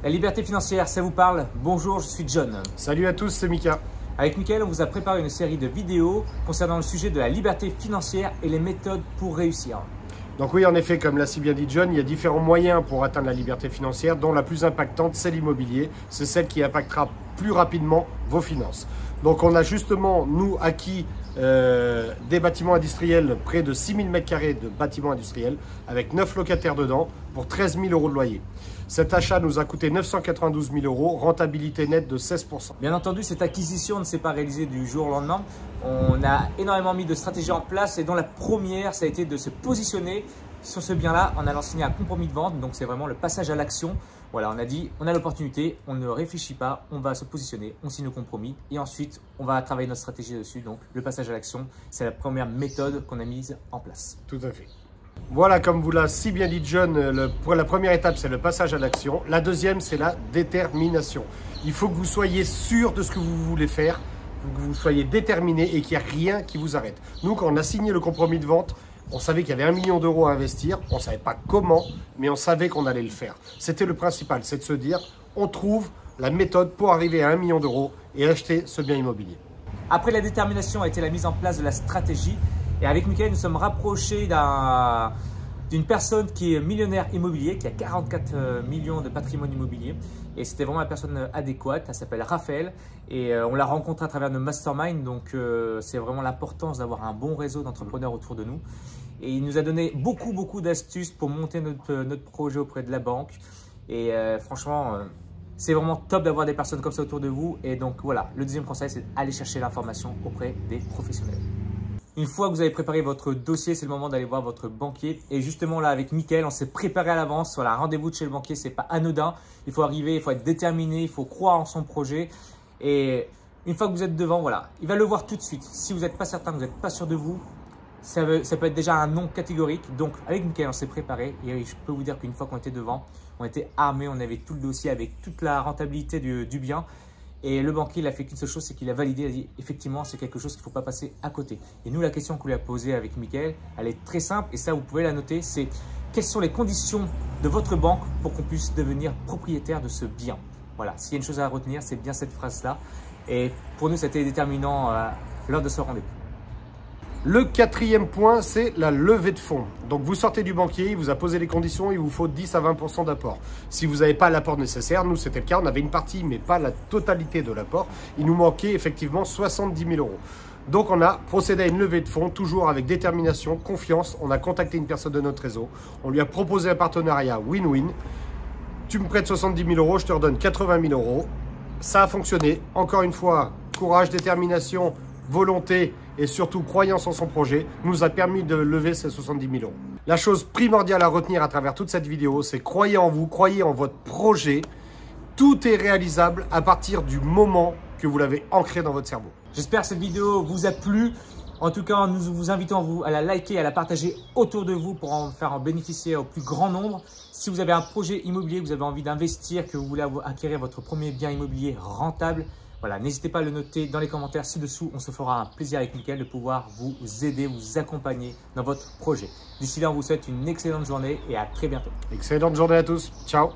La liberté financière, ça vous parle? Bonjour, je suis John. Salut à tous, c'est Mika. Avec Mickaël, on vous a préparé une série de vidéos concernant le sujet de la liberté financière et les méthodes pour réussir. Donc oui, en effet, comme l'a si bien dit John, il y a différents moyens pour atteindre la liberté financière, dont la plus impactante, c'est l'immobilier. C'est celle qui impactera plus rapidement vos finances. Donc on a justement, nous, acquis des bâtiments industriels, près de 6000 m² de bâtiments industriels, avec 9 locataires dedans, pour 13 000 € de loyer. Cet achat nous a coûté 992 000 €, rentabilité nette de 16%. Bien entendu, cette acquisition ne s'est pas réalisée du jour au lendemain. On a énormément mis de stratégies en place et dont la première, ça a été de se positionner sur ce bien-là en allant signer un compromis de vente. Donc c'est vraiment le passage à l'action. Voilà, on a dit, on a l'opportunité, on ne réfléchit pas, on va se positionner, on signe le compromis et ensuite on va travailler notre stratégie dessus. Donc le passage à l'action, c'est la première méthode qu'on a mise en place. Tout à fait. Voilà, comme vous l'a si bien dit John, la première étape, c'est le passage à l'action. La deuxième, c'est la détermination. Il faut que vous soyez sûr de ce que vous voulez faire, que vous soyez déterminé et qu'il n'y a rien qui vous arrête. Nous, quand on a signé le compromis de vente, on savait qu'il y avait 1 million € à investir. On ne savait pas comment, mais on savait qu'on allait le faire. C'était le principal, c'est de se dire, on trouve la méthode pour arriver à 1 million € et acheter ce bien immobilier. Après la détermination a été la mise en place de la stratégie. Et avec Mickaël, nous sommes rapprochés d'une personne qui est millionnaire immobilier, qui a 44 millions de patrimoine immobilier. Et c'était vraiment la personne adéquate. Elle s'appelle Raphaël. Et on l'a rencontrée à travers nos masterminds. Donc, c'est vraiment l'importance d'avoir un bon réseau d'entrepreneurs autour de nous. Et il nous a donné beaucoup d'astuces pour monter notre projet auprès de la banque. Et franchement, c'est vraiment top d'avoir des personnes comme ça autour de vous. Et donc, voilà, le deuxième conseil, c'est d'aller chercher l'information auprès des professionnels. Une fois que vous avez préparé votre dossier, c'est le moment d'aller voir votre banquier. Et justement, là, avec Mickaël, on s'est préparé à l'avance. Voilà, rendez-vous de chez le banquier, c'est pas anodin. Il faut arriver, il faut être déterminé, il faut croire en son projet. Et une fois que vous êtes devant, voilà, il va le voir tout de suite. Si vous n'êtes pas certain, vous n'êtes pas sûr de vous, ça peut être déjà un non catégorique. Donc, avec Mickaël, on s'est préparé. Et je peux vous dire qu'une fois qu'on était devant, on était armé, on avait tout le dossier avec toute la rentabilité du bien. Et le banquier, il a fait qu'une seule chose, c'est qu'il a validé, il a dit effectivement, c'est quelque chose qu'il ne faut pas passer à côté. Et nous, la question qu'on lui a posée avec Mickaël, elle est très simple et ça, vous pouvez la noter, c'est quelles sont les conditions de votre banque pour qu'on puisse devenir propriétaire de ce bien? Voilà, s'il y a une chose à retenir, c'est bien cette phrase-là. Et pour nous, c'était déterminant lors de ce rendez-vous. Le quatrième point, c'est la levée de fonds. Donc vous sortez du banquier, il vous a posé les conditions, il vous faut 10 à 20% d'apport. Si vous n'avez pas l'apport nécessaire, nous c'était le cas, on avait une partie mais pas la totalité de l'apport. Il nous manquait effectivement 70 000 €. Donc on a procédé à une levée de fonds, toujours avec détermination, confiance. On a contacté une personne de notre réseau, on lui a proposé un partenariat win-win. Tu me prêtes 70 000 €, je te redonne 80 000 €. Ça a fonctionné. Encore une fois, courage, détermination, volonté et surtout croyance en son projet nous a permis de lever ces 70 000 €. La chose primordiale à retenir à travers toute cette vidéo, c'est croyez en vous, croyez en votre projet. Tout est réalisable à partir du moment que vous l'avez ancré dans votre cerveau. J'espère que cette vidéo vous a plu. En tout cas, nous vous invitons à la liker, à la partager autour de vous pour en faire en bénéficier au plus grand nombre. Si vous avez un projet immobilier, que vous avez envie d'investir, que vous voulez acquérir votre premier bien immobilier rentable, voilà, n'hésitez pas à le noter dans les commentaires ci-dessous. On se fera un plaisir avec Mickaël de pouvoir vous aider, vous accompagner dans votre projet. D'ici là, on vous souhaite une excellente journée et à très bientôt. Excellente journée à tous. Ciao.